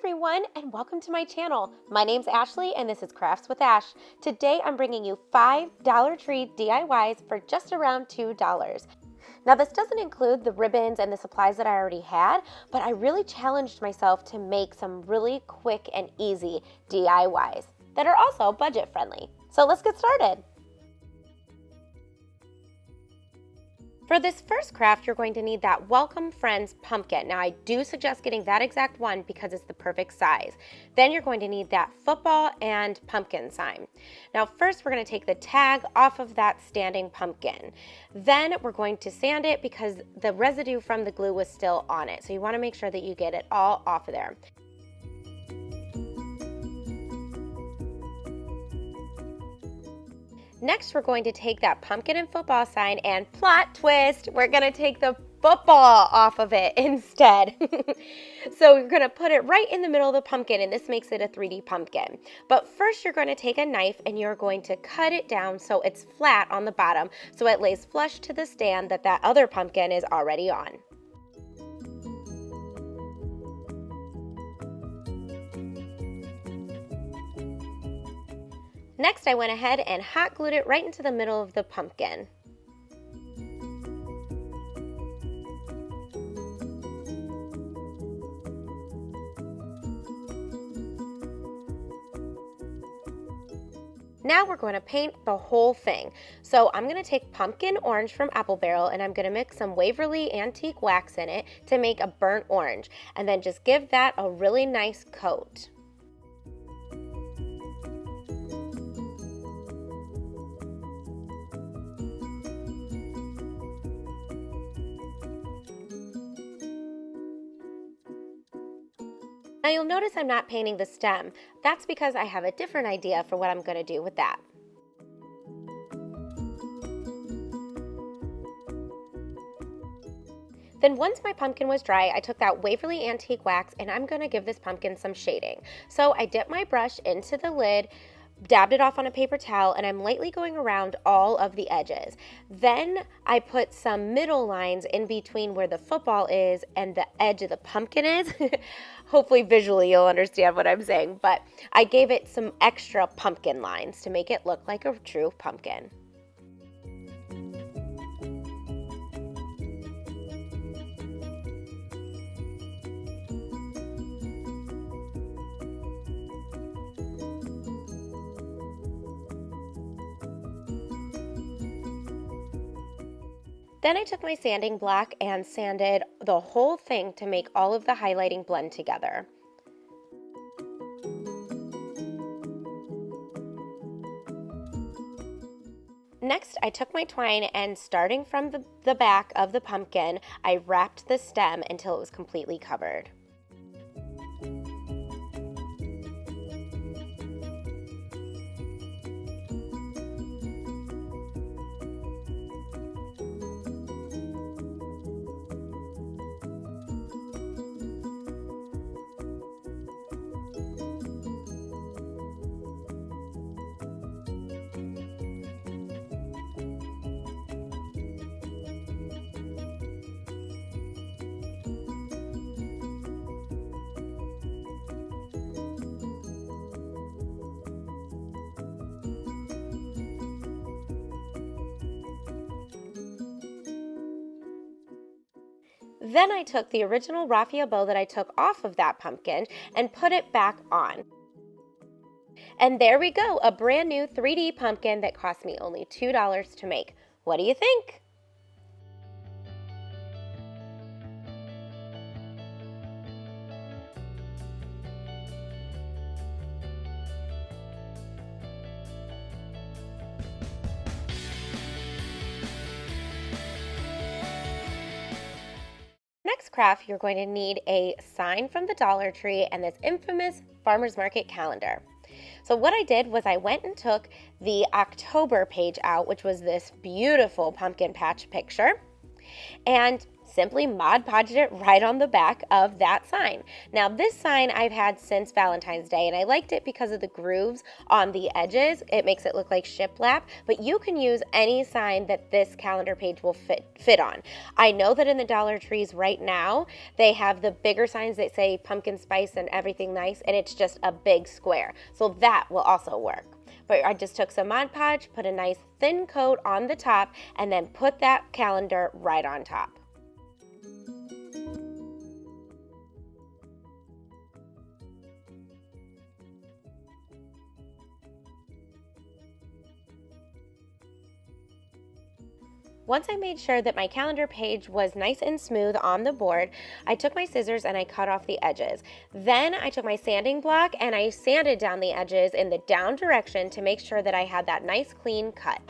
everyone, and welcome to my channel. My name's Ashley and this is Crafts with Ash. Today I'm bringing you 5 Dollar Tree DIYs for just around $2. Now this doesn't include the ribbons and the supplies that I already had, but I really challenged myself to make some really quick and easy DIYs that are also budget friendly. So let's get started. For this first craft, you're going to need that Welcome Friends pumpkin. Now, I do suggest getting that exact one because it's the perfect size. Then you're going to need that football and pumpkin sign. Now, first, we're going to take the tag off of that standing pumpkin. Then we're going to sand it because the residue from the glue was still on it. So you want to make sure that you get it all off of there. Next, we're going to take that pumpkin and football sign and plot twist, we're going to take the football off of it instead. So you're going to put it right in the middle of the pumpkin, and this makes it a 3D pumpkin. But first, you're going to take a knife and you're going to cut it down so it's flat on the bottom, so it lays flush to the stand that other pumpkin is already on. Next, I went ahead and hot glued it right into the middle of the pumpkin. Now we're going to paint the whole thing. So I'm going to take pumpkin orange from Apple Barrel and I'm going to mix some Waverly Antique wax in it to make a burnt orange, and then just give that a really nice coat. Now you'll notice I'm not painting the stem. That's because I have a different idea for what I'm going to do with that. Then once my pumpkin was dry, I took that Waverly Antique wax and I'm going to give this pumpkin some shading. So I dipped my brush into the lid, dabbed it off on a paper towel, and I'm lightly going around all of the edges. Then I put some middle lines in between where the football is and the edge of the pumpkin is. Hopefully visually you'll understand what I'm saying, but I gave it some extra pumpkin lines to make it look like a true pumpkin. Then I took my sanding block and sanded the whole thing to make all of the highlighting blend together. Next, I took my twine and starting from the back of the pumpkin, I wrapped the stem until it was completely covered. Then I took the original raffia bow that I took off of that pumpkin and put it back on. And there we go, a brand new 3D pumpkin that cost me only $2 to make. What do you think? Next craft, you're going to need a sign from the Dollar Tree and this infamous farmer's market calendar. So what I did was I went and took the October page out, which was this beautiful pumpkin patch picture, and simply Mod Podged it right on the back of that sign. Now this sign I've had since Valentine's Day, and I liked it because of the grooves on the edges. It makes it look like shiplap, but you can use any sign that this calendar page will fit on. I know that in the Dollar Trees right now, they have the bigger signs that say pumpkin spice and everything nice, and it's just a big square. So that will also work. But I just took some Mod Podge, put a nice thin coat on the top, and then put that calendar right on top. Once I made sure that my calendar page was nice and smooth on the board, I took my scissors and I cut off the edges. Then I took my sanding block and I sanded down the edges in the down direction to make sure that I had that nice clean cut.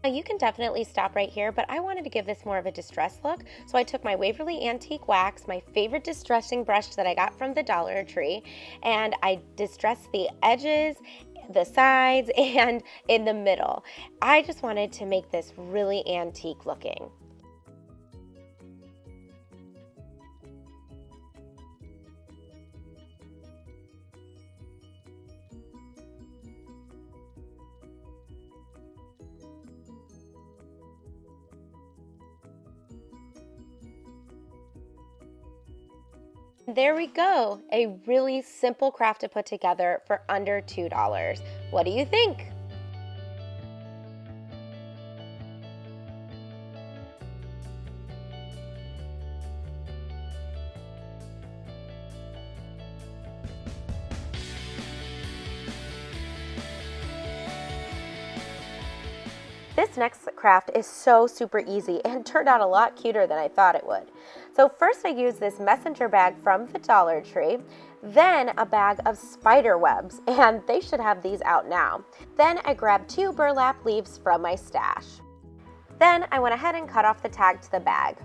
Now you can definitely stop right here, but I wanted to give this more of a distress look, so I took my Waverly Antique Wax, my favorite distressing brush that I got from the Dollar Tree, and I distressed the edges, the sides, and in the middle. I just wanted to make this really antique looking. There we go, a really simple craft to put together for under $2. What do you think? This next craft is so super easy and turned out a lot cuter than I thought it would. So first I used this messenger bag from the Dollar Tree, then a bag of spider webs, and they should have these out now. Then I grabbed 2 burlap leaves from my stash. Then I went ahead and cut off the tag to the bag.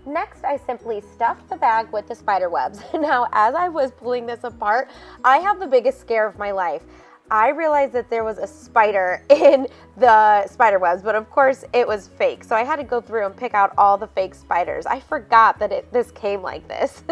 Next, I simply stuffed the bag with the spider webs. Now, as I was pulling this apart, I have the biggest scare of my life. I realized that there was a spider in the spider webs, but of course it was fake. So I had to go through and pick out all the fake spiders. I forgot that this came like this.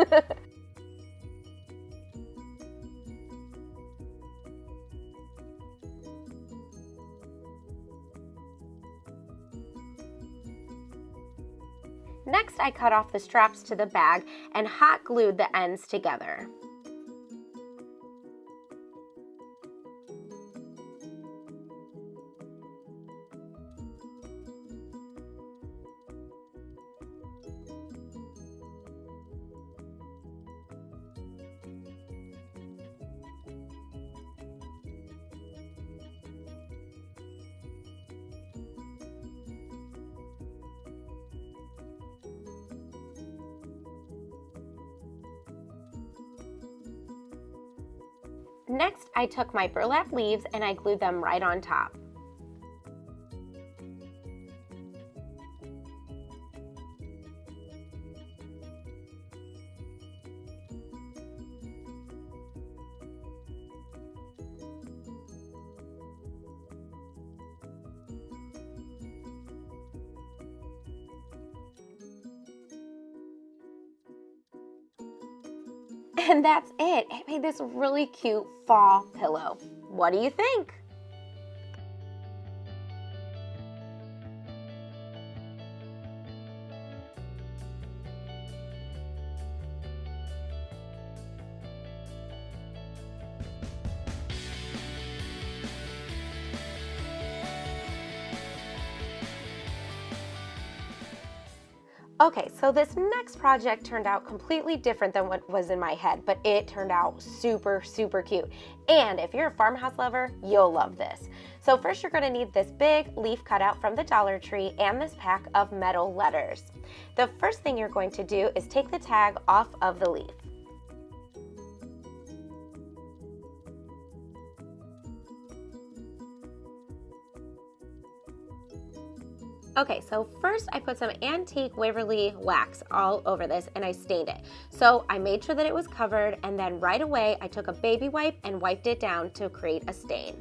Next, I cut off the straps to the bag and hot glued the ends together. Next, I took my burlap leaves and I glued them right on top. And that's it. It made this really cute fall pillow. What do you think? Okay, so this next project turned out completely different than what was in my head, but it turned out super, super cute. And if you're a farmhouse lover, you'll love this. So first you're gonna need this big leaf cutout from the Dollar Tree and this pack of metal letters. The first thing you're going to do is take the tag off of the leaf. Okay, so first I put some antique Waverly wax all over this and I stained it. So I made sure that it was covered, and then right away I took a baby wipe and wiped it down to create a stain.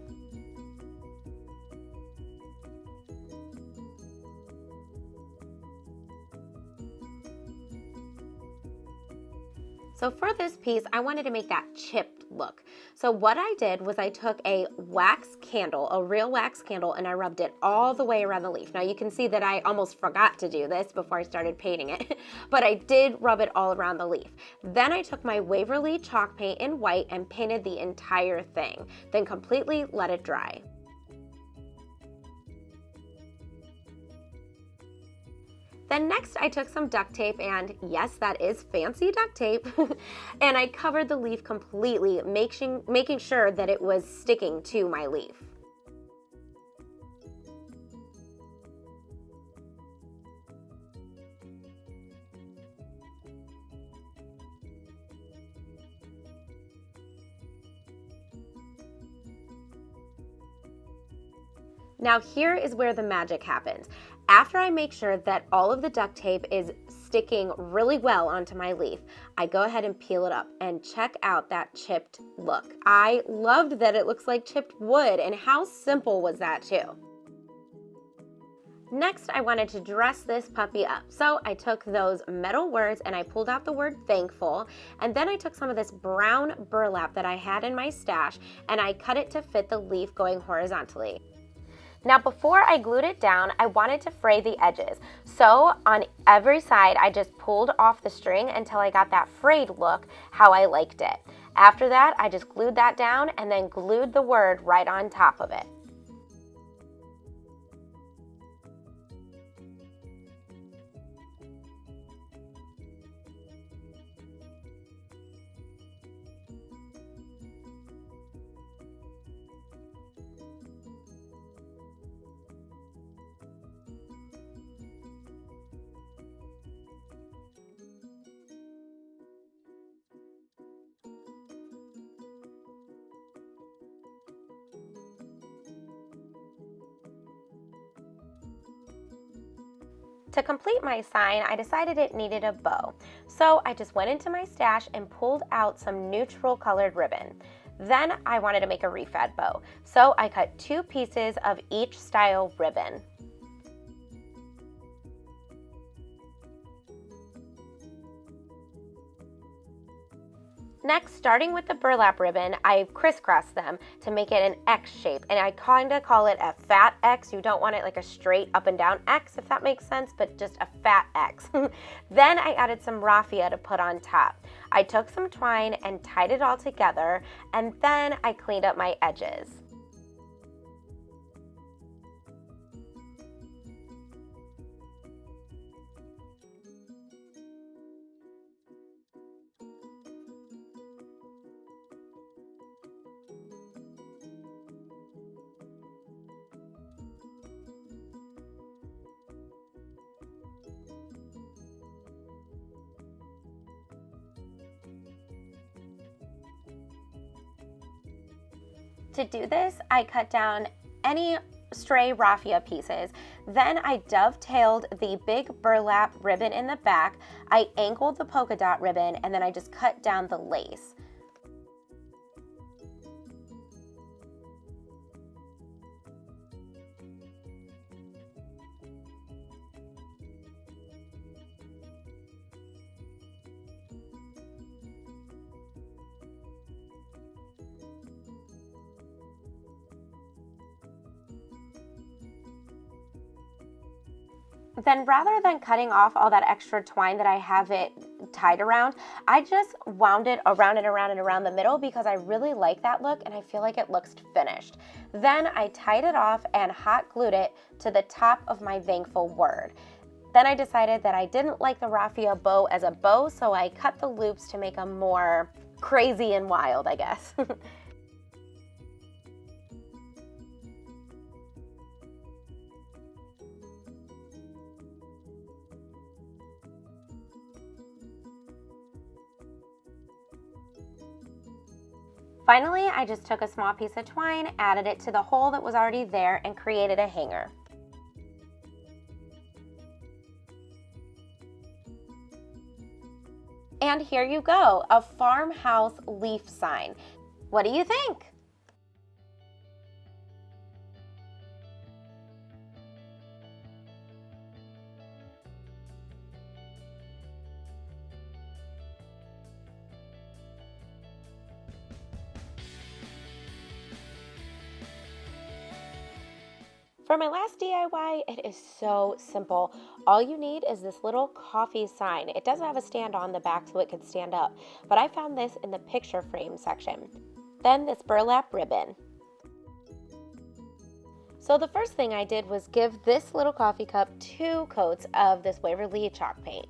So for this piece, I wanted to make that chipped look. So what I did was I took a wax candle, a real wax candle, and I rubbed it all the way around the leaf. Now you can see that I almost forgot to do this before I started painting it, but I did rub it all around the leaf. Then I took my Waverly chalk paint in white and painted the entire thing, then completely let it dry. Then next I took some duct tape, and yes, that is fancy duct tape, and I covered the leaf completely, making sure that it was sticking to my leaf. Now here is where the magic happens. After I make sure that all of the duct tape is sticking really well onto my leaf, I go ahead and peel it up and check out that chipped look. I loved that it looks like chipped wood, and how simple was that too? Next, I wanted to dress this puppy up. So I took those metal words and I pulled out the word thankful, and then I took some of this brown burlap that I had in my stash and I cut it to fit the leaf going horizontally. Now before I glued it down, I wanted to fray the edges. So on every side, I just pulled off the string until I got that frayed look how I liked it. After that, I just glued that down and then glued the word right on top of it. To complete my sign, I decided it needed a bow. So I just went into my stash and pulled out some neutral colored ribbon. Then I wanted to make a refed bow. So I cut 2 pieces of each style ribbon. Next, starting with the burlap ribbon, I crisscrossed them to make it an X shape, and I kind of call it a fat X. You don't want it like a straight up and down X, if that makes sense, but just a fat X. Then I added some raffia to put on top. I took some twine and tied it all together, and then I cleaned up my edges. To do this, I cut down any stray raffia pieces. Then I dovetailed the big burlap ribbon in the back. I angled the polka dot ribbon, and then I just cut down the lace. Then rather than cutting off all that extra twine that I have it tied around, I just wound it around and around and around the middle because I really like that look and I feel like it looks finished. Then I tied it off and hot glued it to the top of my thankful word. Then I decided that I didn't like the raffia bow as a bow, so I cut the loops to make them more crazy and wild, I guess. Finally, I just took a small piece of twine, added it to the hole that was already there, and created a hanger. And here you go, a farmhouse leaf sign. What do you think? For my last DIY, it is so simple. All you need is this little coffee sign. It doesn't have a stand on the back so it could stand up, but I found this in the picture frame section. Then this burlap ribbon. So the first thing I did was give this little coffee cup 2 coats of this Waverly chalk paint.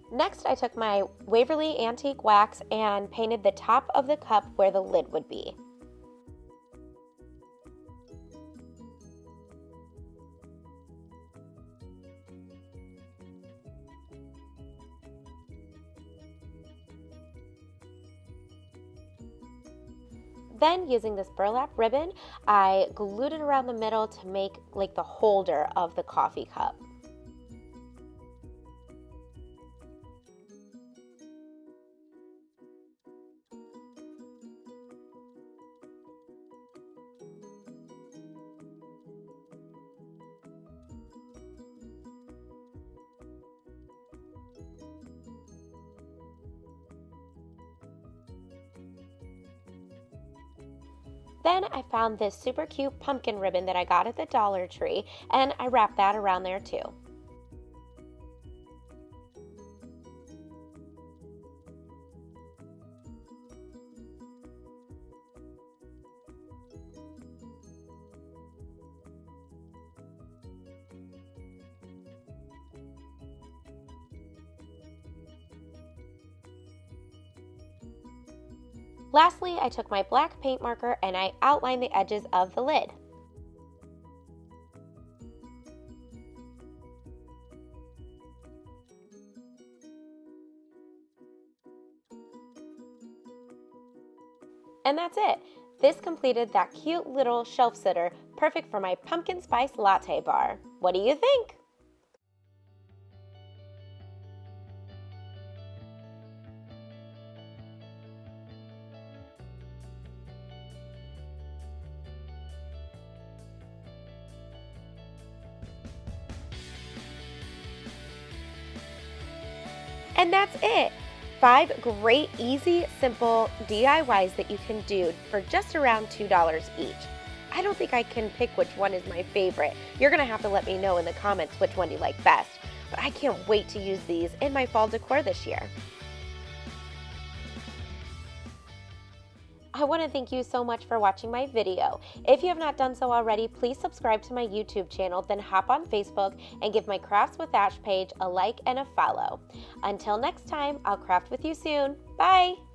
Next, I took my Waverly antique wax and painted the top of the cup where the lid would be. Then, using this burlap ribbon, I glued it around the middle to make like the holder of the coffee cup. Then I found this super cute pumpkin ribbon that I got at the Dollar Tree, and I wrapped that around there too. Lastly, I took my black paint marker and I outlined the edges of the lid. And that's it. This completed that cute little shelf sitter, perfect for my pumpkin spice latte bar. What do you think? And that's it. 5 great, easy, simple DIYs that you can do for just around $2 each. I don't think I can pick which one is my favorite. You're gonna have to let me know in the comments which one you like best. But I can't wait to use these in my fall decor this year. I want to thank you so much for watching my video. If you have not done so already, please subscribe to my YouTube channel, then hop on Facebook and give my Crafts with Ash page a like and a follow. Until next time, I'll craft with you soon. Bye!